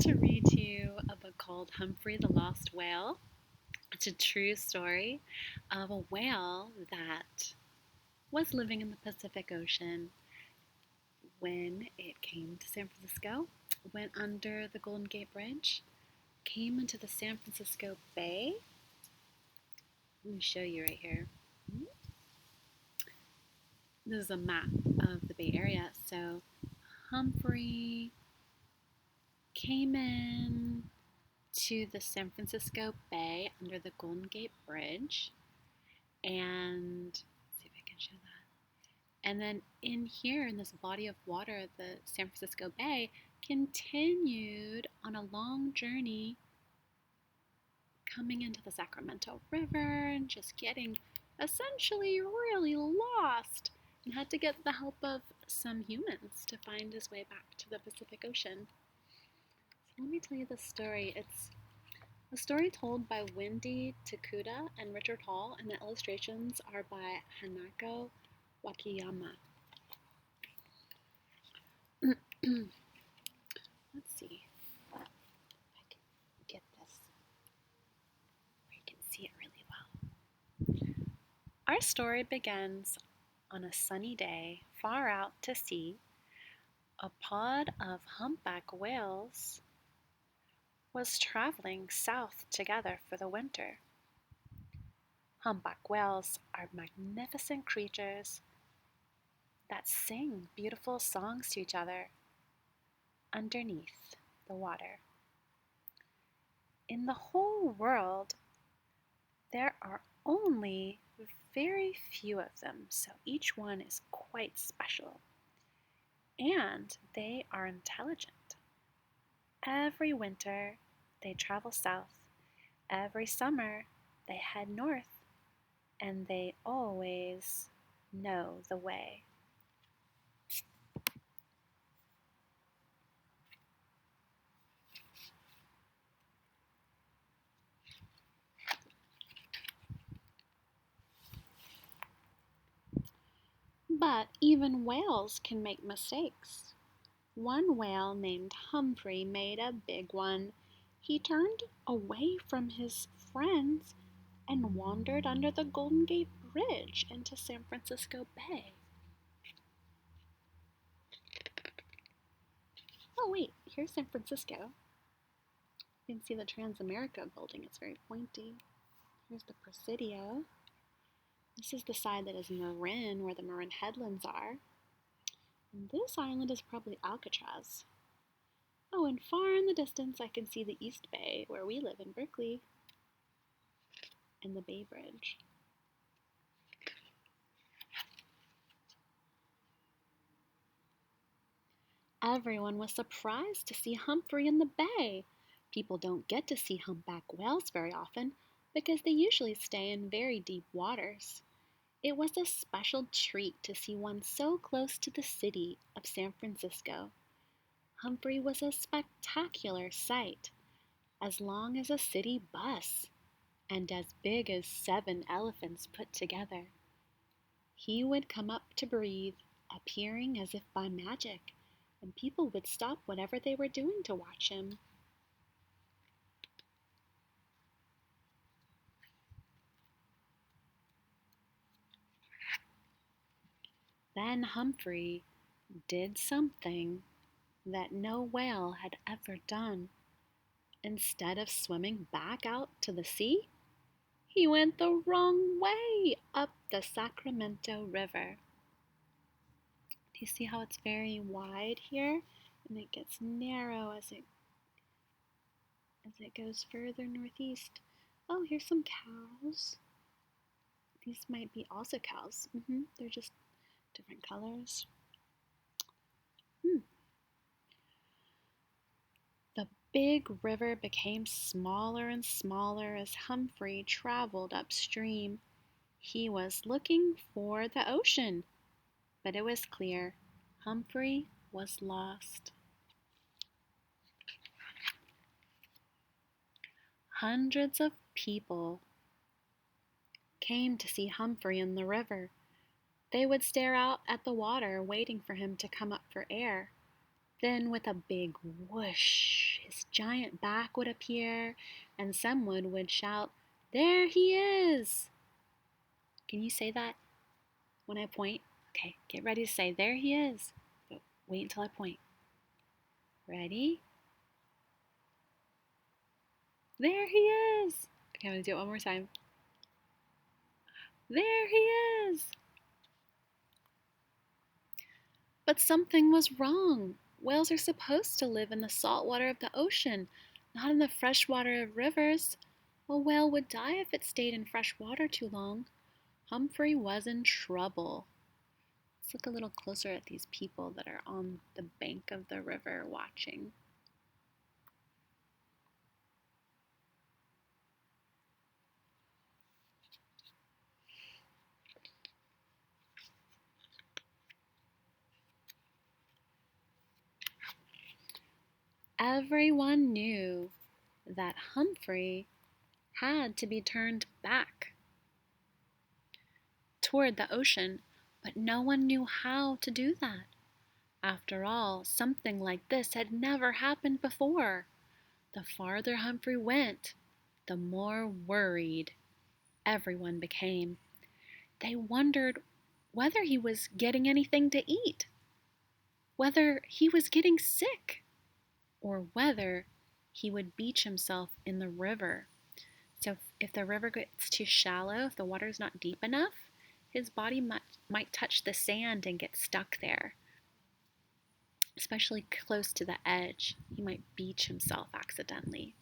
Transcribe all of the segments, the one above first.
to read to you a book called Humphrey the Lost Whale. It's a true story of a whale that was living in the Pacific Ocean when it came to San Francisco, went under the Golden Gate Bridge, came into the San Francisco Bay. Let me show you right here. This is a map of the Bay Area. So Humphrey came in to the San Francisco Bay under the Golden Gate Bridge, and let's see if I can show that. And then in here, in this body of water, the San Francisco Bay continued on a long journey coming into the Sacramento River and just getting essentially really lost, and had to get the help of some humans to find his way back to the Pacific Ocean. So let me tell you the story. It's a story told by Wendy Takuda and Richard Hall, and the illustrations are by Hanako Wakiyama. Let's see if I can get this where you can see it really well. Our story begins on a sunny day far out to sea. A pod of humpback whales was traveling south together for the winter. Humpback whales are magnificent creatures that sing beautiful songs to each other underneath the water. In the whole world, there are only very few of them, so each one is quite special. And they are intelligent. Every winter, they travel south. Every summer, they head north. And they always know the way. But even whales can make mistakes. One whale named Humphrey made a big one. He turned away from his friends and wandered under the Golden Gate Bridge into San Francisco Bay. Oh wait, here's San Francisco. You can see the Transamerica building, it's very pointy. Here's the Presidio. This is the side that is Marin, where the Marin headlands are. And this island is probably Alcatraz. Oh, and far in the distance I can see the East Bay, where we live in Berkeley, and the Bay Bridge. Everyone was surprised to see Humphrey in the bay. People don't get to see humpback whales very often because they usually stay in very deep waters. It was a special treat to see one so close to the city of San Francisco. Humphrey was a spectacular sight, as long as a city bus, and as big as 7 elephants put together. He would come up to breathe, appearing as if by magic, and people would stop whatever they were doing to watch him. Then Humphrey did something that no whale had ever done. Instead of swimming back out to the sea, he went the wrong way up the Sacramento River. Do you see how it's very wide here? And it gets narrow as it goes further northeast. Oh, here's some cows. These might be also cows. They're just different colors. The big river became smaller and smaller as Humphrey traveled upstream. He was looking for the ocean, but it was clear Humphrey was lost. Hundreds of people came to see Humphrey in the river. They would stare out at the water, waiting for him to come up for air. Then, with a big whoosh, this giant back would appear, and someone would shout, "There he is!" Can you say that when I point? Okay, get ready to say, "There he is." But wait until I point. Ready? There he is! Okay, I'm going to do it one more time. There he is! But something was wrong. Whales are supposed to live in the salt water of the ocean, not in the fresh water of rivers. A whale would die if it stayed in fresh water too long. Humphrey was in trouble. Let's look a little closer at these people that are on the bank of the river watching. Everyone knew that Humphrey had to be turned back toward the ocean, but no one knew how to do that. After all, something like this had never happened before. The farther Humphrey went, the more worried everyone became. They wondered whether he was getting anything to eat, whether he was getting sick, or whether he would beach himself in the river. So if the river gets too shallow, if the water's not deep enough, his body might touch the sand and get stuck there, especially close to the edge. He might beach himself accidentally.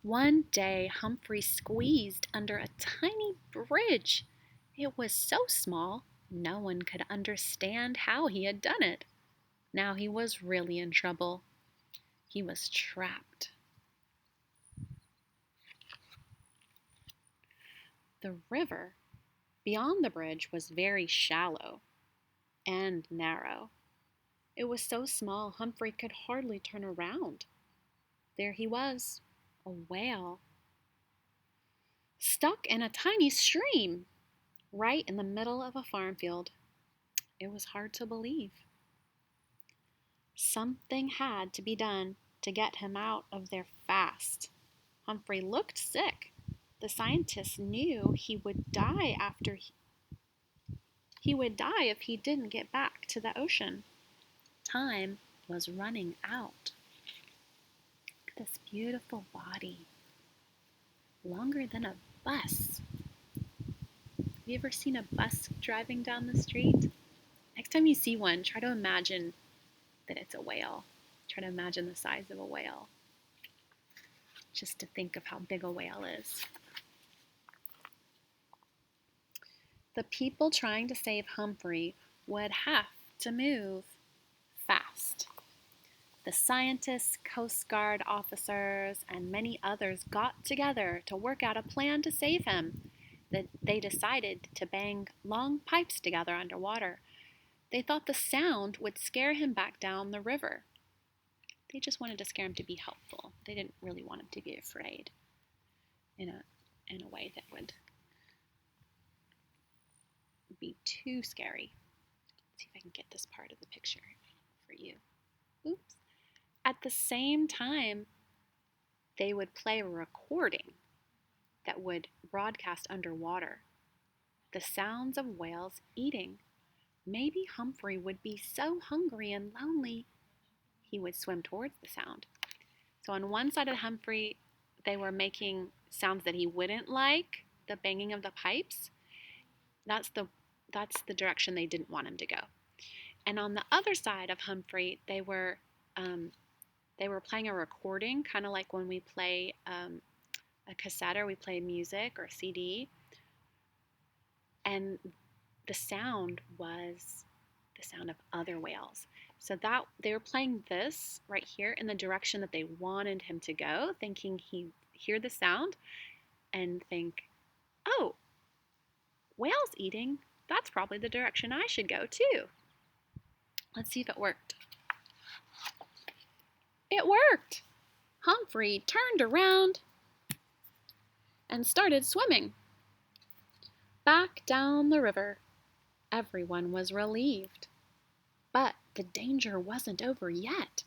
One day, Humphrey squeezed under a tiny bridge. It was so small, no one could understand how he had done it. Now he was really in trouble. He was trapped. The river beyond the bridge was very shallow and narrow. It was so small Humphrey could hardly turn around. There he was, a whale, stuck in a tiny stream, right in the middle of a farm field. It was hard to believe. Something had to be done to get him out of there fast. Humphrey looked sick. The scientists knew he would die if he didn't get back to the ocean. Time was running out. Look at this beautiful body. Longer than a bus. Have you ever seen a bus driving down the street? Next time you see one, try to imagine that it's a whale. Try to imagine the size of a whale. Just to think of how big a whale is. The people trying to save Humphrey would have to move fast. The scientists, Coast Guard officers, and many others got together to work out a plan to save him. They decided to bang long pipes together underwater. They thought the sound would scare him back down the river. They just wanted to scare him to be helpful. They didn't really want him to be afraid in a way that would be too scary. Let's see if I can get this part of the picture for you. Oops. At the same time, they would play a recording that would broadcast underwater the sounds of whales eating. Maybe Humphrey would be so hungry and lonely he would swim towards the sound. So on one side of Humphrey, they were making sounds that he wouldn't like, the banging of the pipes. That's the direction they didn't want him to go. And on the other side of Humphrey, they were playing a recording, kind of like when we play a cassette or we play music or CD. And the sound was the sound of other whales. So that they were playing this right here in the direction that they wanted him to go, thinking he'd hear the sound and think, oh, whales eating, that's probably the direction I should go too. Let's see if it worked. It worked! Humphrey turned around and started swimming back down the river. Everyone was relieved. But the danger wasn't over yet.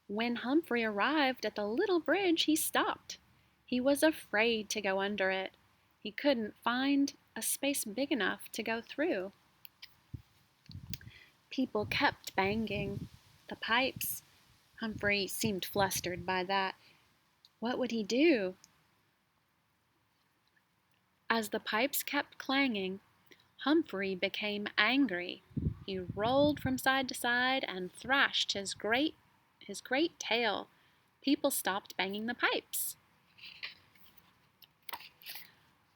When Humphrey arrived at the little bridge, he stopped. He was afraid to go under it. He couldn't find a space big enough to go through. People kept banging the pipes. Humphrey seemed flustered by that. What would he do? As the pipes kept clanging, Humphrey became angry. He rolled from side to side and thrashed his great tail. People stopped banging the pipes.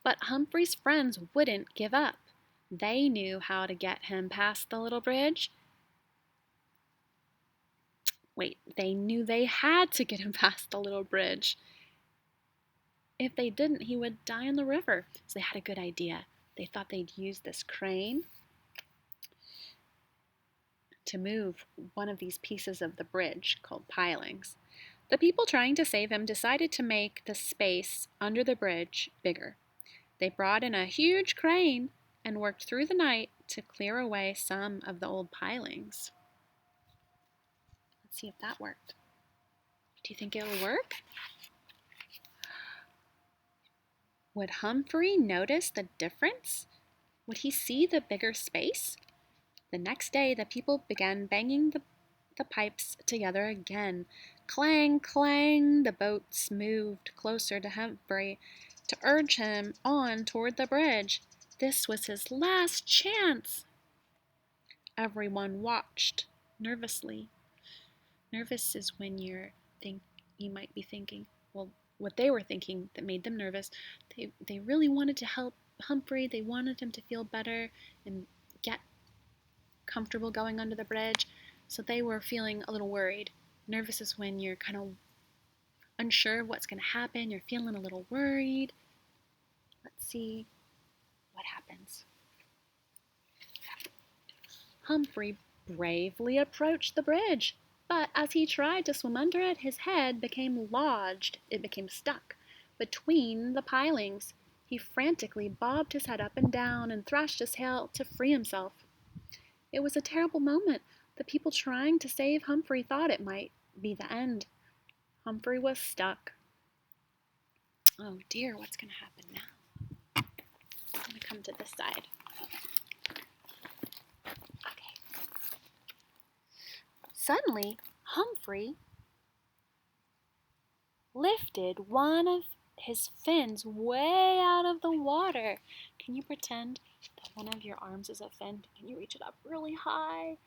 But Humphrey's friends wouldn't give up. They knew how to get him past the little bridge. They knew they had to get him past the little bridge. If they didn't, he would die in the river. So they had a good idea. They thought they'd use this crane to move one of these pieces of the bridge called pilings. The people trying to save him decided to make the space under the bridge bigger. They brought in a huge crane and worked through the night to clear away some of the old pilings. Let's see if that worked. Do you think it'll work? Would Humphrey notice the difference? Would he see the bigger space? The next day, the people began banging the pipes together again. Clang, clang, the boats moved closer to Humphrey to urge him on toward the bridge. This was his last chance. Everyone watched nervously. Nervous is when you might be thinking, well, what they were thinking that made them nervous. They really wanted to help Humphrey. They wanted him to feel better and get comfortable going under the bridge. So they were feeling a little worried. Nervous is when you're kind of unsure of what's going to happen. You're feeling a little worried. Let's see what happens. Humphrey bravely approached the bridge, but as he tried to swim under it, his head became lodged. It became stuck between the pilings. He frantically bobbed his head up and down and thrashed his tail to free himself. It was a terrible moment. The people trying to save Humphrey thought it might be the end. Humphrey was stuck. Oh dear, what's going to happen now? I'm going to come to this side. Okay. Suddenly, Humphrey lifted one of his fins way out of the water. Can you pretend that one of your arms is a fin? Can you reach it up really high?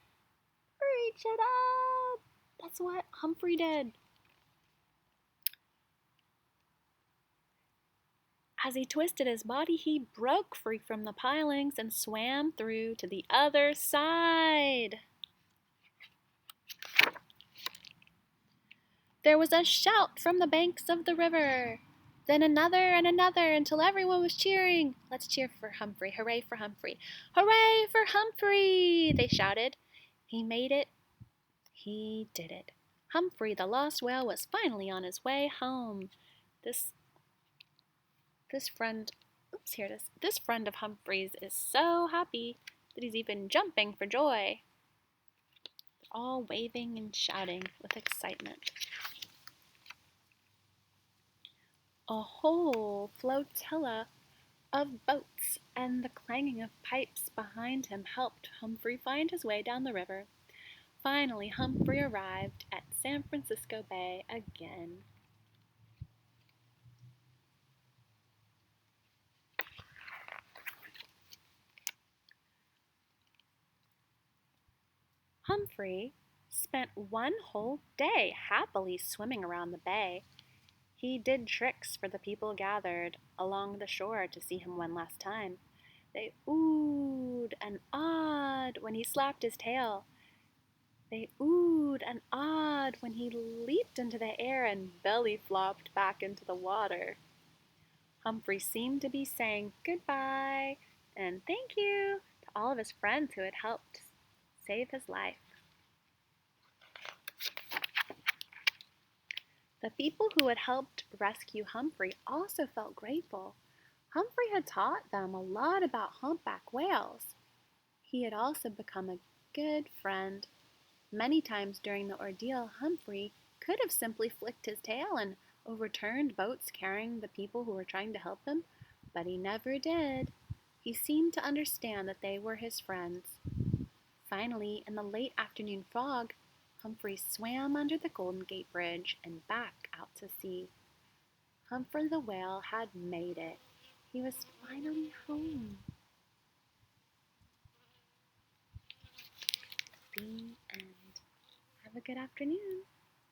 Reach it up! That's what Humphrey did. As he twisted his body, he broke free from the pilings and swam through to the other side. There was a shout from the banks of the river. Then another and another until everyone was cheering. Let's cheer for Humphrey. Hooray for Humphrey. Hooray for Humphrey! They shouted. He made it. He did it. Humphrey the lost whale was finally on his way home. This friend of Humphrey's is so happy that he's even jumping for joy. All waving and shouting with excitement. A whole flotilla of boats and the clanging of pipes behind him helped Humphrey find his way down the river. Finally, Humphrey arrived at San Francisco Bay again. Humphrey spent one whole day happily swimming around the bay. He did tricks for the people gathered along the shore to see him one last time. They oohed and awed when he slapped his tail. They oohed and awed when he leaped into the air and belly flopped back into the water. Humphrey seemed to be saying goodbye and thank you to all of his friends who had helped save his life. The people who had helped rescue Humphrey also felt grateful. Humphrey had taught them a lot about humpback whales. He had also become a good friend. Many times during the ordeal, Humphrey could have simply flicked his tail and overturned boats carrying the people who were trying to help him, but he never did. He seemed to understand that they were his friends. Finally, in the late afternoon fog, Humphrey swam under the Golden Gate Bridge and back out to sea. Humphrey the Whale had made it. He was finally home. The end. Have a good afternoon.